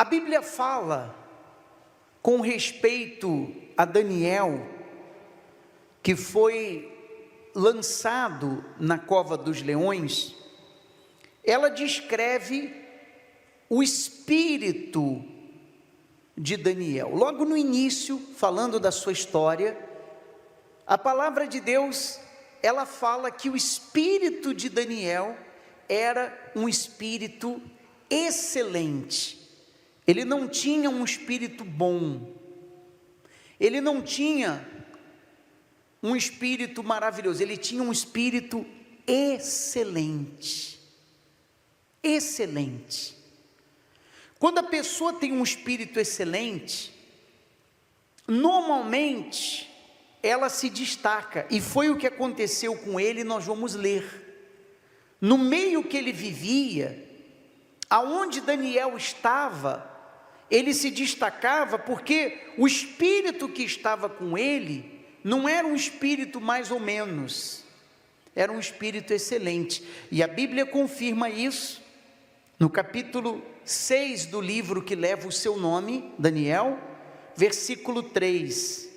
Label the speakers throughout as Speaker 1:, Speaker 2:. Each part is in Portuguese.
Speaker 1: A Bíblia fala com respeito a Daniel, que foi lançado na cova dos leões. Ela descreve o espírito de Daniel. Logo no início, falando da sua história, a palavra de Deus, ela fala que o espírito de Daniel era um espírito excelente. Ele não tinha um espírito bom, ele não tinha um espírito maravilhoso, ele tinha um espírito excelente. Excelente. Quando a pessoa tem um espírito excelente, normalmente ela se destaca, e foi o que aconteceu com ele, nós vamos ler. No meio que ele vivia, aonde Daniel estava, ele se destacava porque o espírito que estava com ele não era um espírito mais ou menos, era um espírito excelente, e a Bíblia confirma isso, no capítulo 6 do livro que leva o seu nome, Daniel, versículo 3,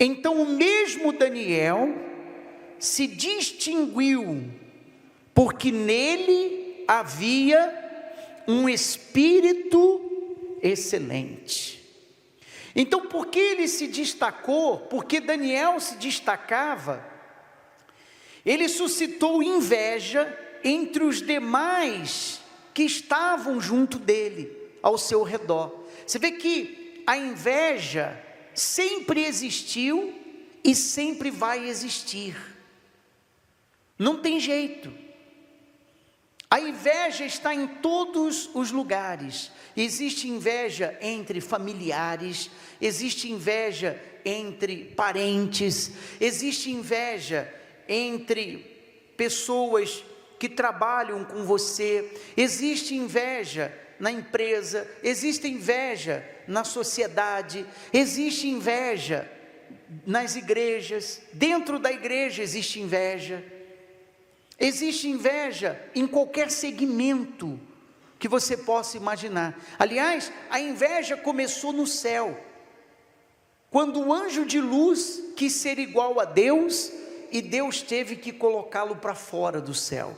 Speaker 1: então o mesmo Daniel se distinguiu, porque nele havia um espírito excelente. Então, por que ele se destacou? Porque Daniel se destacava, ele suscitou inveja entre os demais que estavam junto dele, ao seu redor. Você vê que a inveja sempre existiu e sempre vai existir, não tem jeito. A inveja está em todos os lugares. Existe inveja entre familiares, existe inveja entre parentes, existe inveja entre pessoas que trabalham com você, existe inveja na empresa, existe inveja na sociedade, existe inveja nas igrejas, dentro da igreja existe inveja. Existe inveja em qualquer segmento que você possa imaginar. Aliás, a inveja começou no céu, quando o anjo de luz quis ser igual a Deus, e Deus teve que colocá-lo para fora do céu.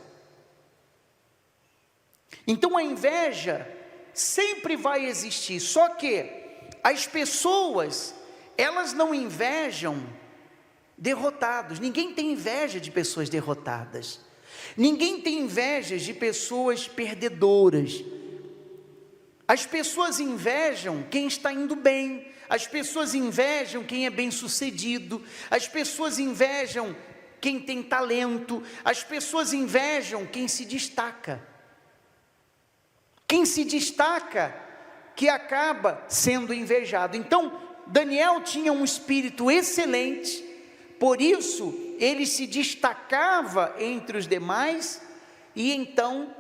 Speaker 1: Então a inveja sempre vai existir, só que as pessoas, elas não invejam derrotados. Ninguém tem inveja de pessoas derrotadas, ninguém tem inveja de pessoas perdedoras. As pessoas invejam quem está indo bem, as pessoas invejam quem é bem sucedido, as pessoas invejam quem tem talento, as pessoas invejam quem se destaca. Quem se destaca que acaba sendo invejado. Então Daniel tinha um espírito excelente, por isso ele se destacava entre os demais, e então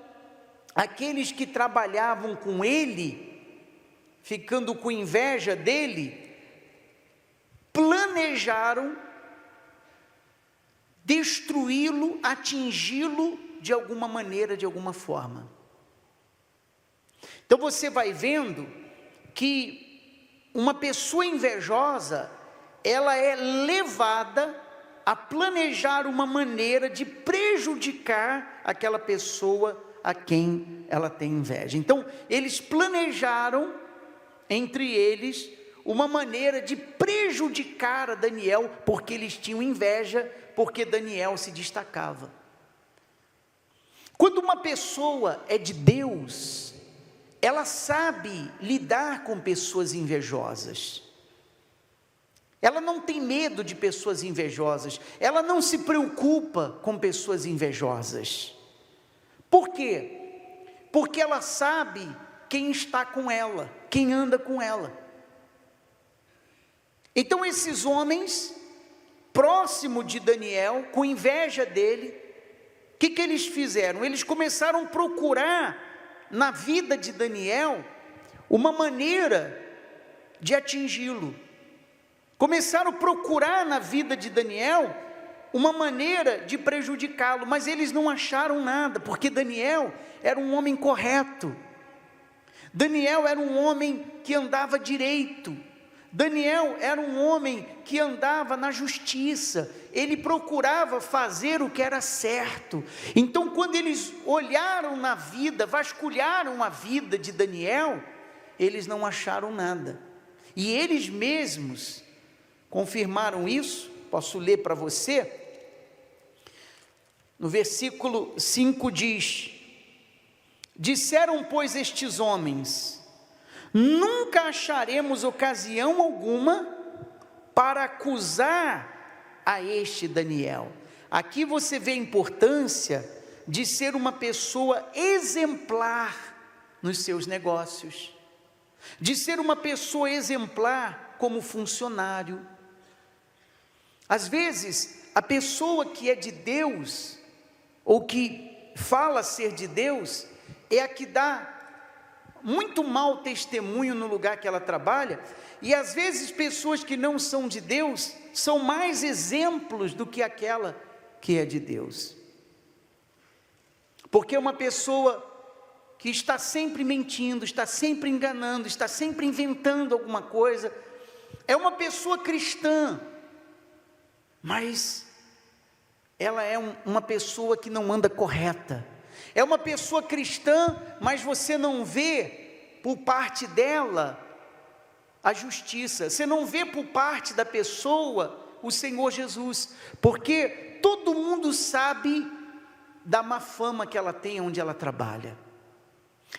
Speaker 1: aqueles que trabalhavam com ele, ficando com inveja dele, planejaram destruí-lo, atingi-lo de alguma maneira, de alguma forma. Então você vai vendo que uma pessoa invejosa, ela é levada a planejar uma maneira de prejudicar aquela pessoa a quem ela tem inveja. Então eles planejaram entre eles uma maneira de prejudicar a Daniel, porque eles tinham inveja, porque Daniel se destacava. Quando uma pessoa é de Deus, ela sabe lidar com pessoas invejosas, ela não tem medo de pessoas invejosas, ela não se preocupa com pessoas invejosas. Por quê? Porque ela sabe quem está com ela, quem anda com ela. Então esses homens, próximo de Daniel, com inveja dele, o que eles fizeram? Eles começaram a procurar na vida de Daniel uma maneira de atingi-lo. Começaram a procurar na vida de Daniel uma maneira de prejudicá-lo, mas eles não acharam nada, porque Daniel era um homem correto. Daniel era um homem que andava direito. Daniel era um homem que andava na justiça. Ele procurava fazer o que era certo. Então, quando eles olharam na vida, vasculharam a vida de Daniel, eles não acharam nada. E eles mesmos confirmaram isso. Posso ler para você? No versículo 5 diz: disseram, pois, estes homens: nunca acharemos ocasião alguma para acusar a este Daniel. Aqui você vê a importância de ser uma pessoa exemplar nos seus negócios, de ser uma pessoa exemplar como funcionário. Às vezes, a pessoa que é de Deus, ou que fala ser de Deus, é a que dá muito mau testemunho no lugar que ela trabalha, e às vezes pessoas que não são de Deus, são mais exemplos do que aquela que é de Deus. Porque uma pessoa que está sempre mentindo, está sempre enganando, está sempre inventando alguma coisa, é uma pessoa cristã, mas ela é uma pessoa que não anda correta. É uma pessoa cristã, mas você não vê por parte dela a justiça, você não vê por parte da pessoa o Senhor Jesus, porque todo mundo sabe da má fama que ela tem onde ela trabalha.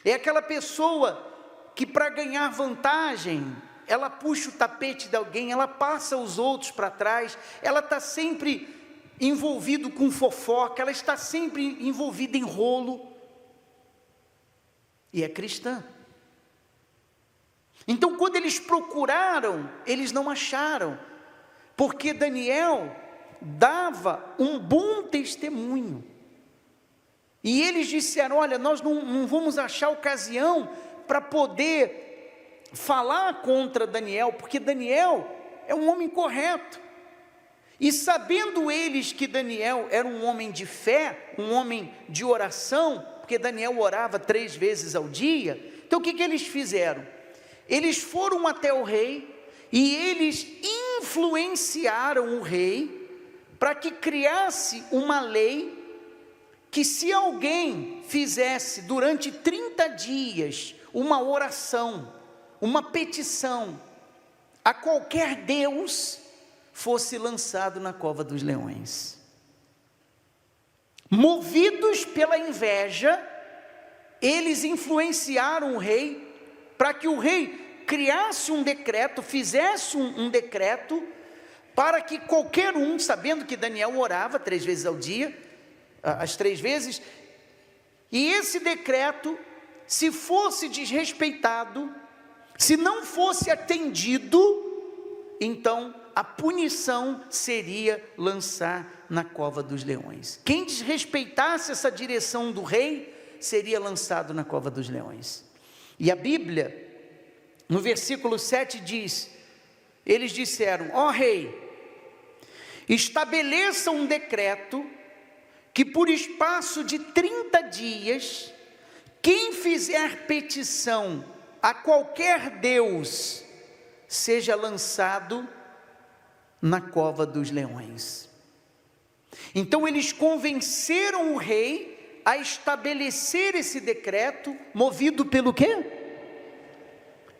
Speaker 1: É aquela pessoa que, para ganhar vantagem, ela puxa o tapete de alguém, ela passa os outros para trás, ela está sempre envolvido com fofoca, ela está sempre envolvida em rolo, e é cristã. Então, quando eles procuraram, eles não acharam, porque Daniel dava um bom testemunho, e eles disseram: olha, nós não vamos achar ocasião para poder falar contra Daniel, porque Daniel é um homem correto. E sabendo eles que Daniel era um homem de fé, um homem de oração, porque Daniel orava 3 vezes ao dia, então o que eles fizeram? Eles foram até o rei, e eles influenciaram o rei, para que criasse uma lei, que se alguém fizesse durante 30 dias, uma oração, uma petição, a qualquer Deus, fosse lançado na cova dos leões. Movidos pela inveja, eles influenciaram o rei, para que o rei criasse um decreto, fizesse um decreto, para que qualquer um, sabendo que Daniel orava 3 vezes ao dia, as 3 vezes, e esse decreto, se fosse desrespeitado, se não fosse atendido, então a punição seria lançar na cova dos leões. Quem desrespeitasse essa direção do rei, seria lançado na cova dos leões. E a Bíblia, no versículo 7 diz, eles disseram: ó rei, estabeleça um decreto, que por espaço de 30 dias, quem fizer petição a qualquer Deus, seja lançado na cova dos leões. Então eles convenceram o rei a estabelecer esse decreto, movido pelo quê?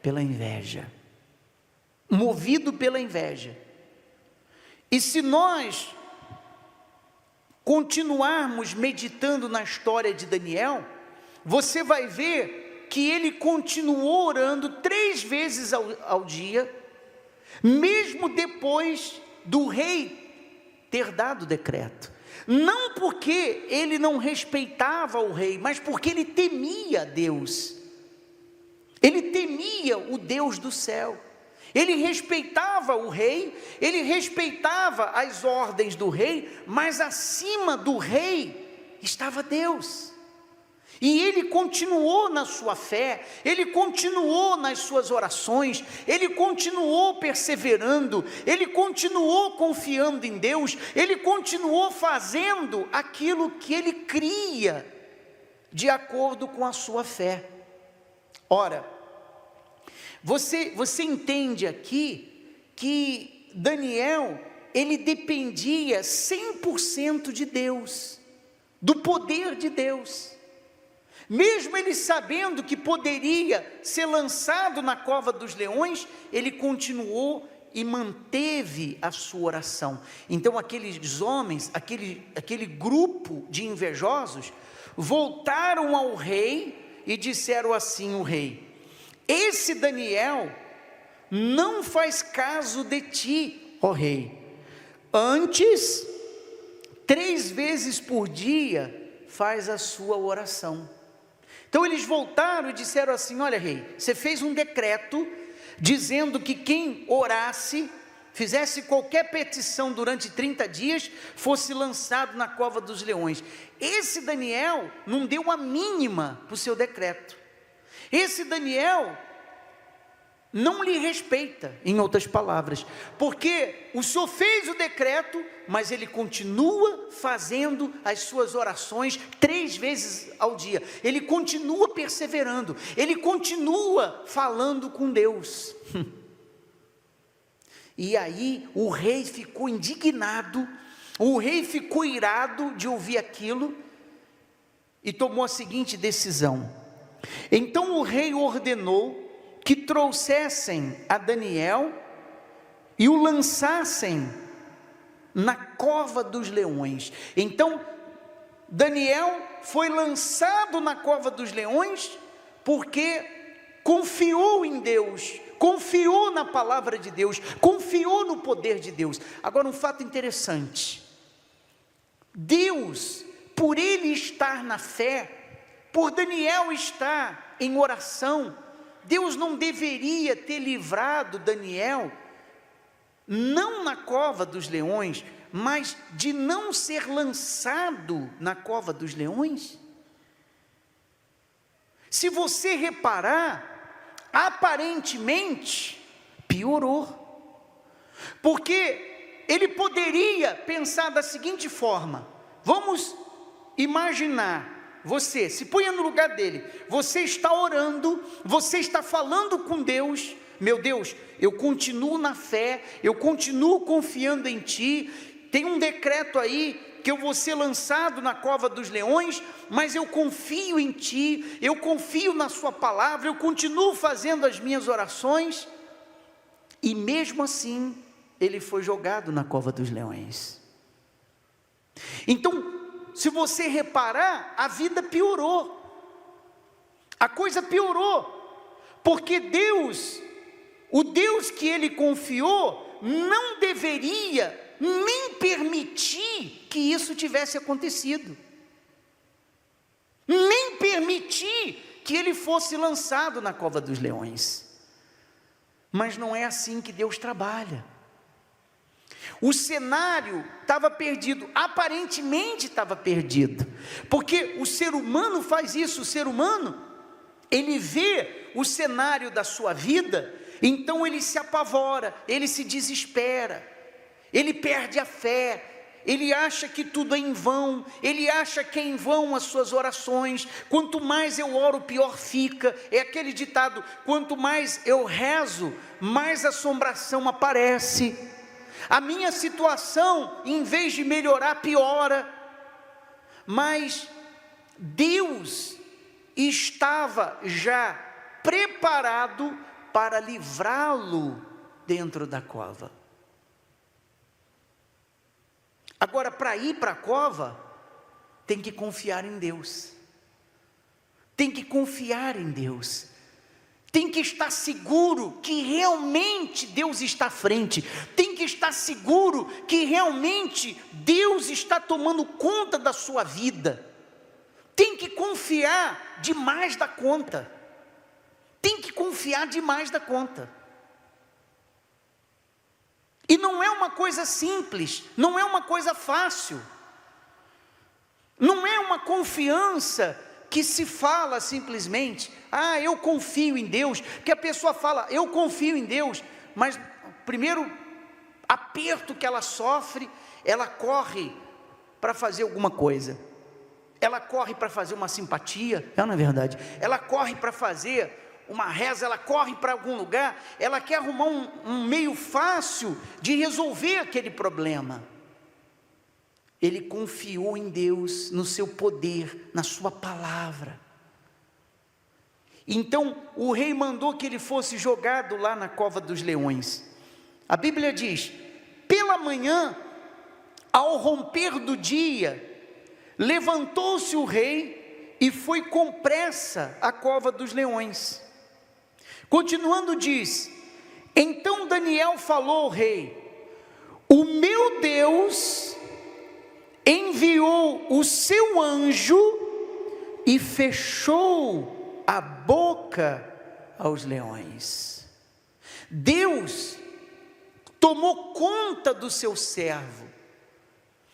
Speaker 1: Pela inveja. Movido pela inveja. E se nós continuarmos meditando na história de Daniel, você vai ver que ele continuou orando 3 vezes ao dia, mesmo depois do rei ter dado o decreto. Não porque ele não respeitava o rei, mas porque ele temia Deus. Ele temia o Deus do céu. Ele respeitava o rei, ele respeitava as ordens do rei, mas acima do rei estava Deus. E ele continuou na sua fé, ele continuou nas suas orações, ele continuou perseverando, ele continuou confiando em Deus, ele continuou fazendo aquilo que ele cria, de acordo com a sua fé. Ora, você entende aqui que Daniel, ele dependia 100% de Deus, do poder de Deus. Mesmo ele sabendo que poderia ser lançado na cova dos leões, ele continuou e manteve a sua oração. Então aqueles homens, aquele grupo de invejosos, voltaram ao rei e disseram assim: o rei, esse Daniel não faz caso de ti, ó rei, antes 3 vezes por dia faz a sua oração. Então eles voltaram e disseram assim: olha rei, você fez um decreto dizendo que quem orasse, fizesse qualquer petição durante 30 dias, fosse lançado na cova dos leões. Esse Daniel não deu a mínima para o seu decreto. Esse Daniel não lhe respeita, em outras palavras, porque o Senhor fez o decreto, mas ele continua fazendo as suas orações 3 vezes ao dia, ele continua perseverando, ele continua falando com Deus. E aí o rei ficou indignado, o rei ficou irado de ouvir aquilo, e tomou a seguinte decisão. Então o rei ordenou que trouxessem a Daniel e o lançassem na cova dos leões. Então Daniel foi lançado na cova dos leões, porque confiou em Deus, confiou na palavra de Deus, confiou no poder de Deus. Agora um fato interessante, Deus, por ele estar na fé, por Daniel estar em oração, Deus não deveria ter livrado Daniel, não na cova dos leões, mas de não ser lançado na cova dos leões? Se você reparar, aparentemente piorou, porque ele poderia pensar da seguinte forma: vamos imaginar, você, se ponha no lugar dele, você está orando, você está falando com Deus: meu Deus, eu continuo na fé, eu continuo confiando em ti, tem um decreto aí, que eu vou ser lançado na cova dos leões, mas eu confio em ti, eu confio na sua palavra, eu continuo fazendo as minhas orações, e mesmo assim, ele foi jogado na cova dos leões. Então, se você reparar, a vida piorou, a coisa piorou, porque Deus, o Deus que ele confiou, não deveria nem permitir que isso tivesse acontecido, nem permitir que ele fosse lançado na cova dos leões. Mas não é assim que Deus trabalha. O cenário estava perdido, aparentemente estava perdido, porque o ser humano faz isso, o ser humano, ele vê o cenário da sua vida, então ele se apavora, ele se desespera, ele perde a fé, ele acha que tudo é em vão, ele acha que é em vão as suas orações. Quanto mais eu oro, pior fica. É aquele ditado: quanto mais eu rezo, mais assombração aparece. A minha situação, em vez de melhorar, piora. Mas Deus estava já preparado para livrá-lo dentro da cova. Agora, para ir para a cova, tem que confiar em Deus, tem que confiar em Deus, tem que estar seguro que realmente Deus está à frente, tem que estar seguro que realmente Deus está tomando conta da sua vida, tem que confiar demais da conta, tem que confiar demais da conta. E não é uma coisa simples, não é uma coisa fácil, não é uma confiança que se fala simplesmente: ah, eu confio em Deus, que a pessoa fala, eu confio em Deus, mas primeiro aperto que ela sofre, ela corre para fazer alguma coisa, ela corre para fazer uma simpatia, não é verdade? Ela corre para fazer uma reza, ela corre para algum lugar, ela quer arrumar um meio fácil de resolver aquele problema. Ele confiou em Deus, no seu poder, na sua palavra. Então o rei mandou que ele fosse jogado lá na cova dos leões. A Bíblia diz: pela manhã, ao romper do dia, levantou-se o rei e foi com pressa à cova dos leões. Continuando diz: então Daniel falou ao rei: o meu Deus enviou o seu anjo e fechou a boca aos leões. Deus tomou conta do seu servo.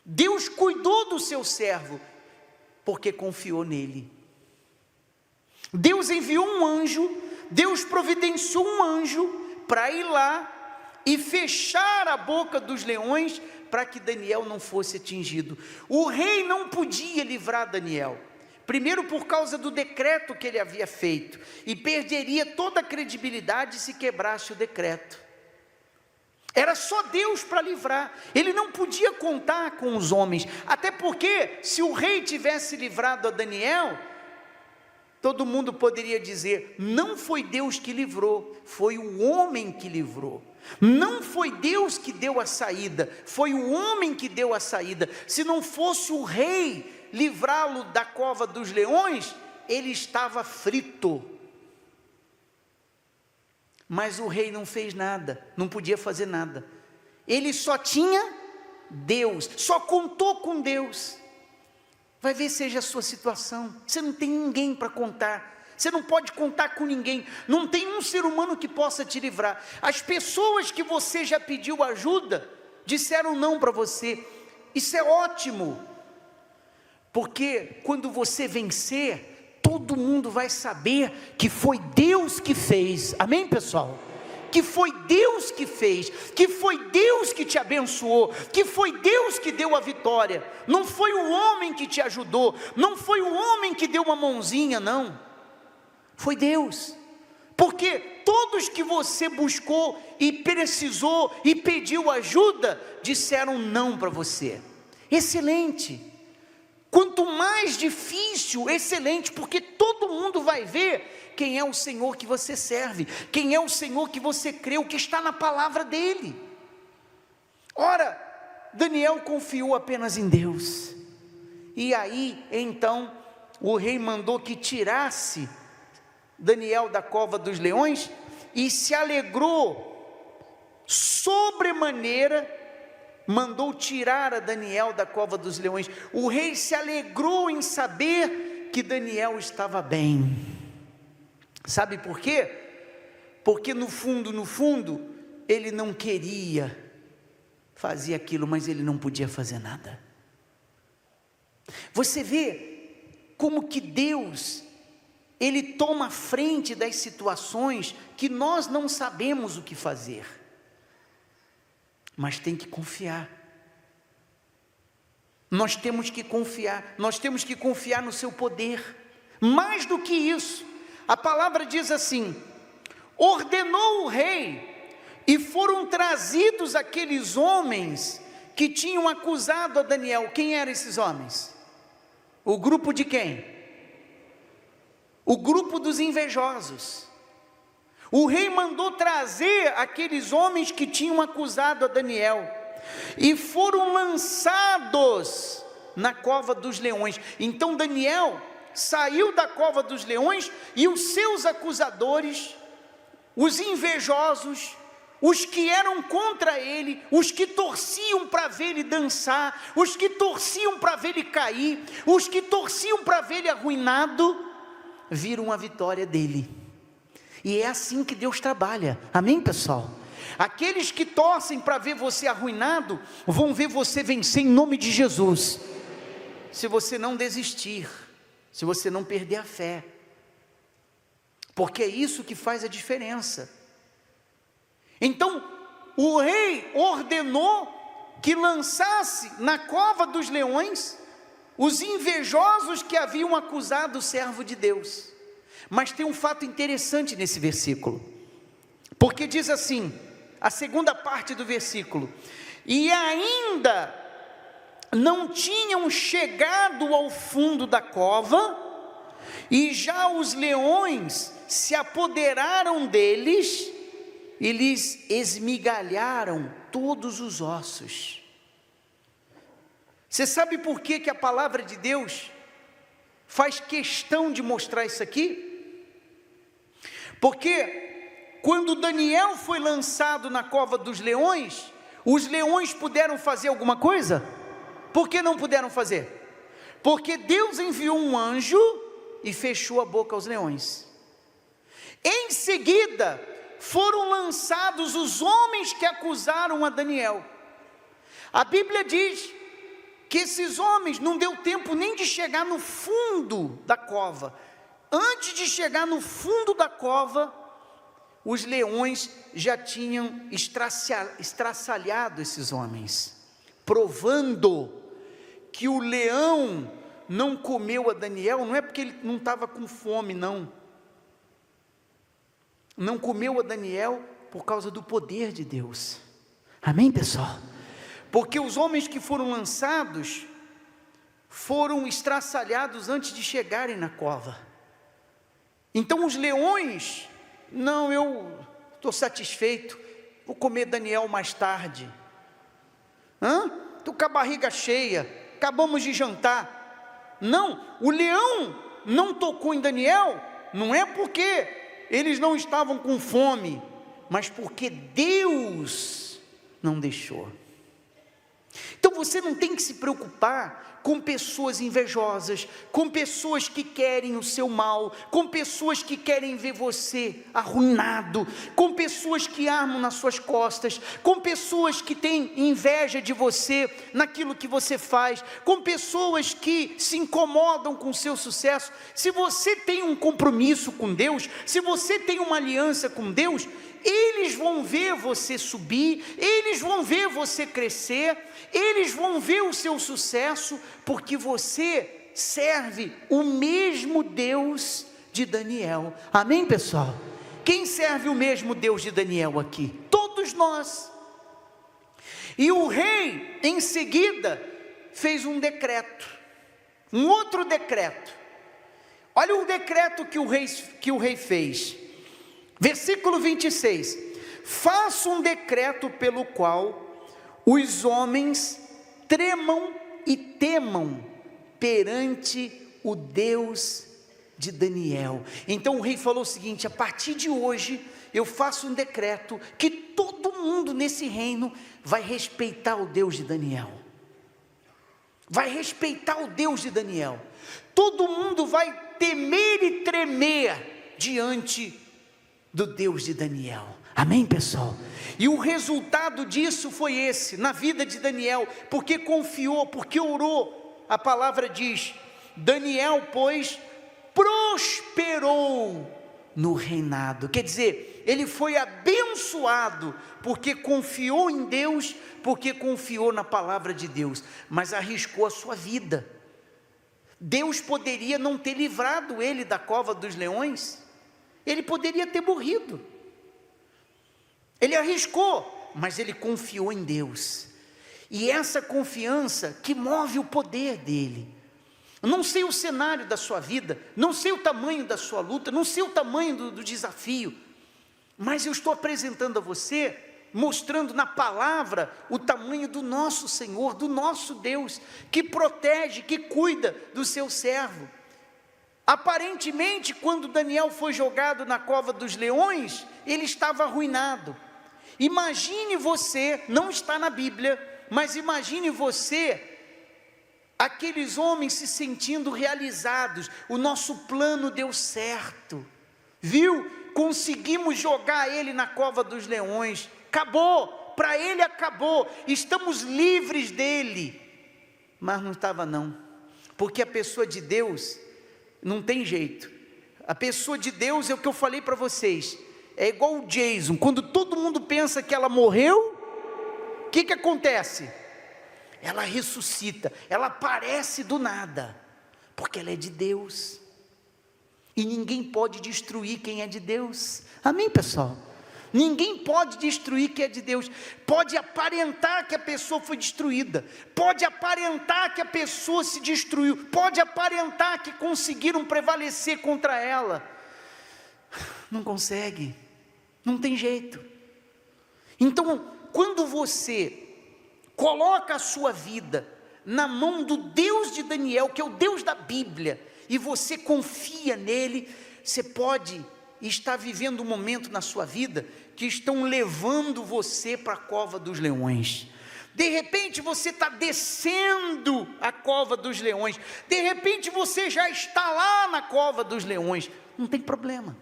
Speaker 1: Deus cuidou do seu servo, porque confiou nele. Deus enviou um anjo, Deus providenciou um anjo para ir lá e fechar a boca dos leões, para que Daniel não fosse atingido. O rei não podia livrar Daniel, primeiro por causa do decreto que ele havia feito, e perderia toda a credibilidade se quebrasse o decreto. Era só Deus para livrar, ele não podia contar com os homens, até porque se o rei tivesse livrado a Daniel, todo mundo poderia dizer: não foi Deus que livrou, foi o homem que livrou. Não foi Deus que deu a saída, foi o homem que deu a saída. Se não fosse o rei livrá-lo da cova dos leões, ele estava frito. Mas o rei não fez nada, não podia fazer nada. Ele só tinha Deus, só contou com Deus. Vai ver seja a sua situação, você não tem ninguém para contar. Você não pode contar com ninguém, não tem um ser humano que possa te livrar. As pessoas que você já pediu ajuda, disseram não para você. Isso é ótimo, porque quando você vencer, todo mundo vai saber que foi Deus que fez. Amém, pessoal? Que foi Deus que fez, que foi Deus que te abençoou, que foi Deus que deu a vitória. Não foi o homem que te ajudou, não foi o homem que deu uma mãozinha, não. Foi Deus, porque todos que você buscou e precisou e pediu ajuda, disseram não para você. Excelente. Quanto mais difícil, excelente, porque todo mundo vai ver quem é o Senhor que você serve, quem é o Senhor que você crê, o que está na palavra dele. Ora, Daniel confiou apenas em Deus, e aí então o rei mandou que tirasse Daniel da cova dos leões, e se alegrou sobremaneira, mandou tirar a Daniel da cova dos leões. O rei se alegrou em saber que Daniel estava bem. Sabe por quê? Porque no fundo, ele não queria fazer aquilo, mas ele não podia fazer nada. Você vê como que Deus, Ele toma a frente das situações que nós não sabemos o que fazer, mas tem que confiar. Nós temos que confiar no seu poder. Mais do que isso, a palavra diz assim: ordenou o rei, e foram trazidos aqueles homens que tinham acusado a Daniel. Quem eram esses homens? O grupo de quem? O grupo dos invejosos. O rei mandou trazer aqueles homens que tinham acusado a Daniel, e foram lançados na cova dos leões. Então Daniel saiu da cova dos leões, e os seus acusadores, os invejosos, os que eram contra ele, os que torciam para ver ele dançar, os que torciam para ver ele cair, os que torciam para ver ele arruinado, viram a vitória dele. E é assim que Deus trabalha. Amém, pessoal? Aqueles que torcem para ver você arruinado, vão ver você vencer em nome de Jesus, se você não desistir, se você não perder a fé, porque é isso que faz a diferença. Então o rei ordenou que lançasse na cova dos leões os invejosos que haviam acusado o servo de Deus. Mas tem um fato interessante nesse versículo, porque diz assim, a segunda parte do versículo: e ainda não tinham chegado ao fundo da cova, e já os leões se apoderaram deles, e lhes esmigalharam todos os ossos. Você sabe por que a palavra de Deus faz questão de mostrar isso aqui? Porque quando Daniel foi lançado na cova dos leões, os leões puderam fazer alguma coisa? Por que não puderam fazer? Porque Deus enviou um anjo e fechou a boca aos leões. Em seguida, foram lançados os homens que acusaram a Daniel. A Bíblia diz que esses homens não deu tempo nem de chegar no fundo da cova. Antes de chegar no fundo da cova, os leões já tinham estraçalhado esses homens, provando que o leão não comeu a Daniel, não é porque ele não estava com fome, não comeu a Daniel por causa do poder de Deus. Amém, pessoal? Porque os homens que foram lançados foram estraçalhados antes de chegarem na cova. Então os leões, não, eu estou satisfeito, vou comer Daniel mais tarde. Estou com a barriga cheia, acabamos de jantar. Não, o leão não tocou em Daniel, não é porque eles não estavam com fome, mas porque Deus não deixou. Então você não tem que se preocupar com pessoas invejosas, com pessoas que querem o seu mal, com pessoas que querem ver você arruinado, com pessoas que armam nas suas costas, com pessoas que têm inveja de você naquilo que você faz, com pessoas que se incomodam com o seu sucesso. Se você tem um compromisso com Deus, se você tem uma aliança com Deus, eles vão ver você subir, eles vão ver você crescer, eles vão ver o seu sucesso, porque você serve o mesmo Deus de Daniel. Amém, pessoal? Quem serve o mesmo Deus de Daniel aqui? Todos nós. E o rei, em seguida, fez um decreto, um outro decreto. Olha o decreto que o rei fez. Versículo 26, faça um decreto pelo qual os homens tremam e temam perante o Deus de Daniel. Então o rei falou o seguinte: a partir de hoje eu faço um decreto que todo mundo nesse reino vai respeitar o Deus de Daniel. Vai respeitar o Deus de Daniel. Todo mundo vai temer e tremer diante do Deus de Daniel. Amém, pessoal? E o resultado disso foi esse, na vida de Daniel, porque confiou, porque orou. A palavra diz: Daniel, pois, prosperou no reinado. Quer dizer, ele foi abençoado, porque confiou em Deus, porque confiou na palavra de Deus, mas arriscou a sua vida. Deus poderia não ter livrado ele da cova dos leões, ele poderia ter morrido. Ele arriscou, mas ele confiou em Deus. E essa confiança que move o poder dele. Eu não sei o cenário da sua vida, não sei o tamanho da sua luta, não sei o tamanho do desafio, mas eu estou apresentando a você, mostrando na palavra o tamanho do nosso Senhor, do nosso Deus, que protege, que cuida do seu servo. Aparentemente, quando Daniel foi jogado na cova dos leões, ele estava arruinado. Imagine você, não está na Bíblia, mas imagine você, aqueles homens se sentindo realizados. O nosso plano deu certo, viu? Conseguimos jogar ele na cova dos leões, acabou, para ele acabou, estamos livres dele. Mas não estava não, porque a pessoa de Deus não tem jeito. A pessoa de Deus é o que eu falei para vocês, é igual o Jason. Quando todo mundo pensa que ela morreu, o que acontece? Ela ressuscita, ela aparece do nada, porque ela é de Deus. E ninguém pode destruir quem é de Deus. Amém, pessoal? Ninguém pode destruir quem é de Deus. Pode aparentar que a pessoa foi destruída, pode aparentar que a pessoa se destruiu, pode aparentar que conseguiram prevalecer contra ela. Não consegue, não tem jeito. Então, quando você coloca a sua vida na mão do Deus de Daniel, que é o Deus da Bíblia, e você confia nele, você pode estar vivendo um momento na sua vida que estão levando você para a cova dos leões. De repente você está descendo a cova dos leões, de repente você já está lá na cova dos leões, não tem problema.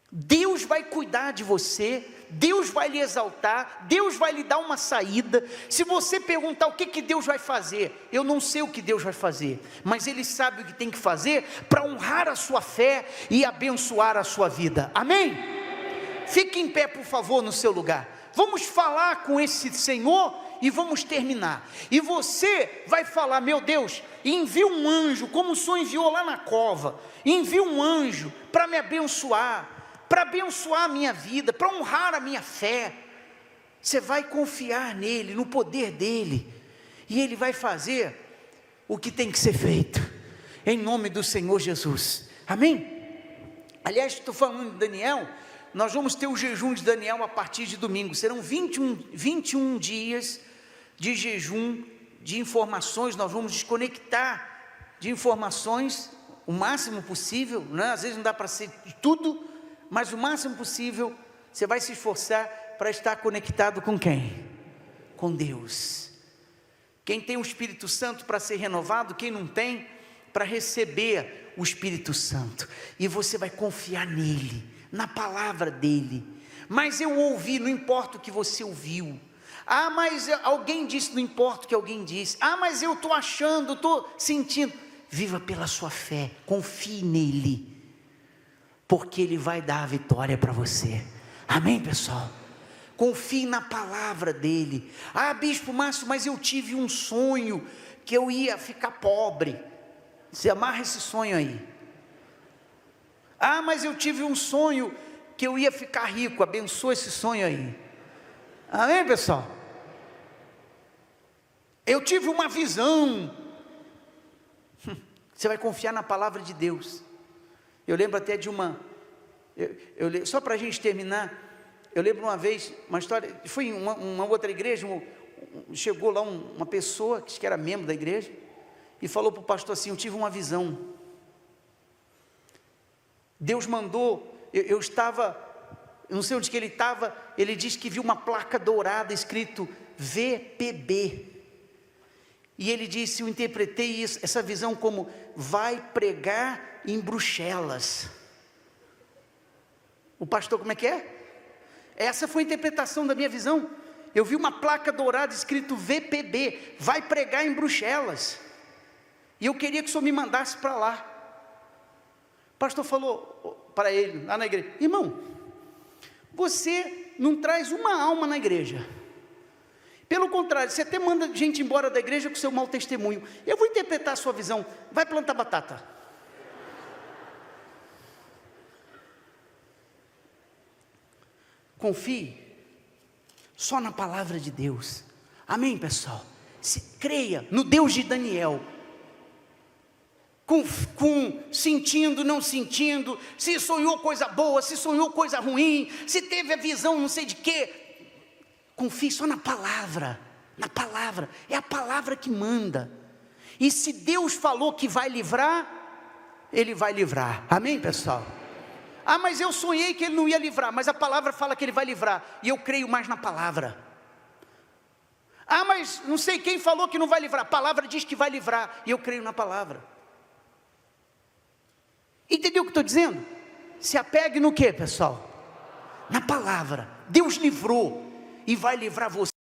Speaker 1: Deus vai cuidar de você, Deus vai lhe exaltar, Deus vai lhe dar uma saída. Se você perguntar o que Deus vai fazer, eu não sei o que Deus vai fazer, mas Ele sabe o que tem que fazer para honrar a sua fé e abençoar a sua vida, amém? Fique em pé, por favor, no seu lugar. Vamos falar com esse Senhor e vamos terminar. E você vai falar: meu Deus, envia um anjo, como o Senhor enviou lá na cova, envia um anjo para me abençoar, para abençoar a minha vida, para honrar a minha fé. Você vai confiar nele, no poder dele, e ele vai fazer o que tem que ser feito, em nome do Senhor Jesus, amém? Aliás, estou falando de Daniel, nós vamos ter o jejum de Daniel a partir de domingo, serão 21 dias de jejum, de informações. Nós vamos desconectar de informações o máximo possível, né? Às vezes não dá para ser tudo, mas o máximo possível, você vai se esforçar para estar conectado com quem? Com Deus. Quem tem o Espírito Santo para ser renovado, quem não tem, para receber o Espírito Santo, e você vai confiar nele, na palavra dele. Mas eu ouvi, não importa o que você ouviu. Ah, mas alguém disse, não importa o que alguém disse. Ah, mas eu estou achando, estou sentindo. Viva pela sua fé, confie nele, porque ele vai dar a vitória para você, amém, pessoal? Confie na palavra dele. Ah, bispo Márcio, mas eu tive um sonho que eu ia ficar pobre. Você amarra esse sonho aí. Ah, mas eu tive um sonho que eu ia ficar rico. Abençoa esse sonho aí, amém, pessoal? Eu tive uma visão. Você vai confiar na palavra de Deus. Eu lembro até de só para a gente terminar, eu lembro uma vez, uma história, foi em uma outra igreja, chegou lá uma pessoa, que era membro da igreja, e falou para o pastor assim: eu tive uma visão, Deus mandou, eu estava, eu não sei onde que ele estava, ele disse que viu uma placa dourada escrito VPB, e ele disse, eu interpretei essa visão como: vai pregar em Bruxelas. O pastor, como é que é? Essa foi a interpretação da minha visão. Eu vi uma placa dourada escrito VPB, vai pregar em Bruxelas, e eu queria que o senhor me mandasse para lá. O pastor falou para ele, lá na igreja: irmão, você não traz uma alma na igreja, pelo contrário, você até manda gente embora da igreja com seu mau testemunho. Eu vou interpretar a sua visão, vai plantar batata. Confie só na palavra de Deus, amém, pessoal? Creia no Deus de Daniel, sentindo, não sentindo, se sonhou coisa boa, se sonhou coisa ruim, se teve a visão não sei de quê, confie só na palavra, é a palavra que manda, e se Deus falou que vai livrar, Ele vai livrar, amém, pessoal? Ah, mas eu sonhei que Ele não ia livrar, mas a palavra fala que Ele vai livrar, e eu creio mais na palavra. Ah, mas não sei quem falou que não vai livrar, a palavra diz que vai livrar, e eu creio na palavra. Entendeu o que estou dizendo? Se apegue no que, pessoal? Na palavra. Deus livrou, e vai livrar você.